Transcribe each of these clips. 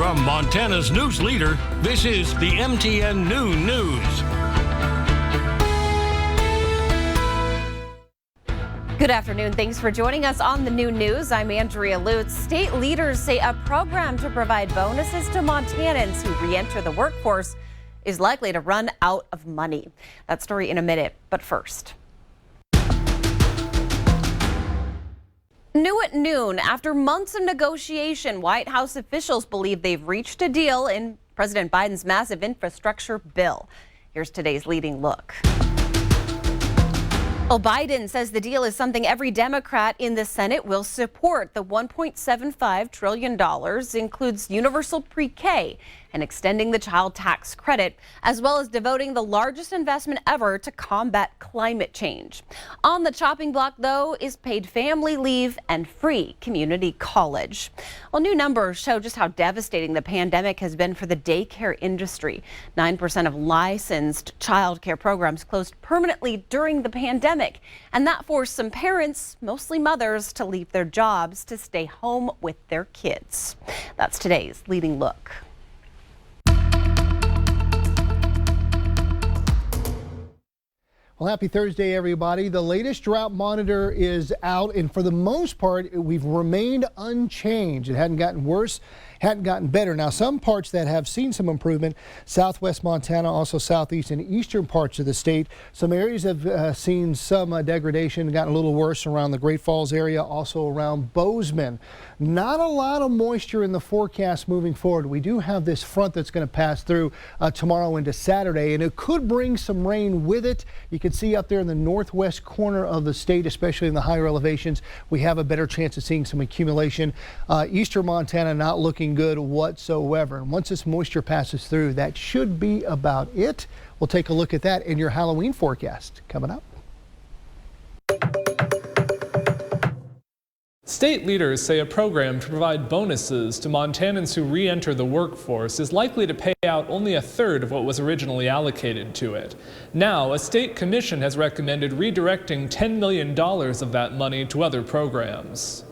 From Montana's news leader, this is the MTN Noon News. Good afternoon. Thanks for joining us on the Noon News. I'm Andrea Lutz. State leaders say a program to provide bonuses to Montanans who re-enter the workforce is likely to run out of money. That story in a minute, but first. New at noon, after months of negotiation, White House officials believe they've reached a deal in President Biden's massive infrastructure bill. Here's today's leading look. Well, Biden says the deal is something every Democrat in the Senate will support. The $1.75 trillion includes universal pre-K and extending the child tax credit, as well as devoting the largest investment ever to combat climate change. On the chopping block, though, is paid family leave and free community college. Well, new numbers show just how devastating the pandemic has been for the daycare industry. 9% of licensed child care programs closed permanently during the pandemic, and that forced some parents, mostly mothers, to leave their jobs to stay home with their kids. That's today's leading look. Well, happy Thursday, everybody. The latest drought monitor is out, and for the most part, we've remained unchanged. It hadn't gotten worse, hadn't gotten better. Now, some parts that have seen some improvement, southwest Montana, also southeast and eastern parts of the state. Some areas have seen some degradation, gotten a little worse around the Great Falls area, also around Bozeman. Not a lot of moisture in the forecast moving forward. We do have this front that's going to pass through tomorrow into Saturday, and it could bring some rain with it. You can see up there in the northwest corner of the state, especially in the higher elevations, we have a better chance of seeing some accumulation. Eastern Montana not looking good whatsoever. And once this moisture passes through, that should be about it. We'll take a look at that in your Halloween forecast coming up. State leaders say a program to provide bonuses to Montanans who re-enter the workforce is likely to pay out only a third of what was originally allocated to it. Now, a state commission has recommended redirecting $10 million of that money to other programs.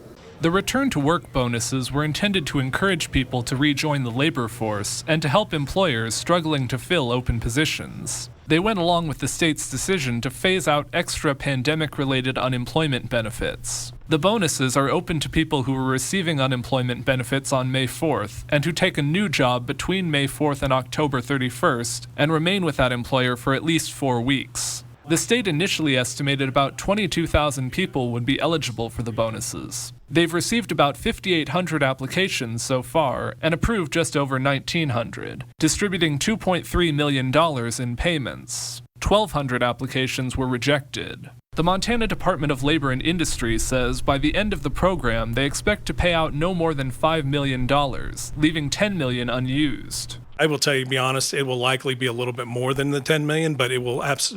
The return-to-work bonuses were intended to encourage people to rejoin the labor force and to help employers struggling to fill open positions. They went along with the state's decision to phase out extra pandemic-related unemployment benefits. The bonuses are open to people who were receiving unemployment benefits on May 4th and who take a new job between May 4th and October 31st and remain with that employer for at least 4 weeks. The state initially estimated about 22,000 people would be eligible for the bonuses. They've received about 5,800 applications so far and approved just over 1,900, distributing $2.3 million in payments. 1,200 applications were rejected. The Montana Department of Labor and Industry says by the end of the program, they expect to pay out no more than $5 million, leaving $10 million unused. I will tell you, to be honest, it will likely be a little bit more than the 10 million, but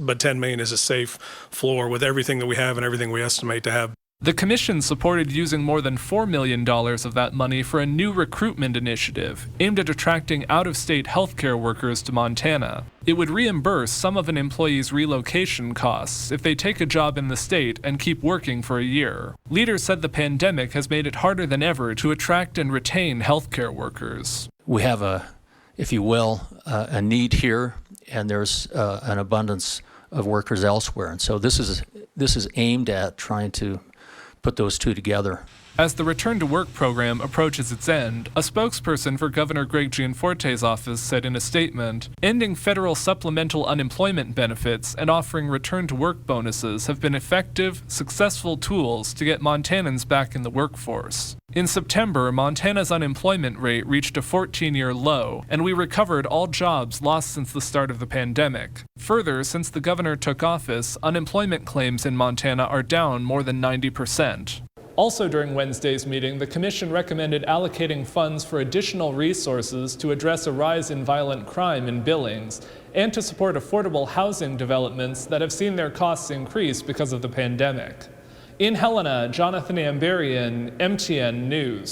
but 10 million is a safe floor with everything that we have and everything we estimate to have. The commission supported using more than $4 million of that money for a new recruitment initiative aimed at attracting out-of-state healthcare workers to Montana. It would reimburse some of an employee's relocation costs if they take a job in the state and keep working for a year. Leaders said the pandemic has made it harder than ever to attract and retain healthcare workers. We have if you will, a need here, and there's an abundance of workers elsewhere. And so this is aimed at trying to put those two together. As the Return to Work program approaches its end, a spokesperson for Governor Greg Gianforte's office said in a statement, ending federal supplemental unemployment benefits and offering return to work bonuses have been effective, successful tools to get Montanans back in the workforce. In September, Montana's unemployment rate reached a 14-year low, and we recovered all jobs lost since the start of the pandemic. Further, since the governor took office, unemployment claims in Montana are down more than 90%. Also during Wednesday's meeting, the commission recommended allocating funds for additional resources to address a rise in violent crime in Billings and to support affordable housing developments that have seen their costs increase because of the pandemic. In Helena, Jonathan Amberian, MTN News.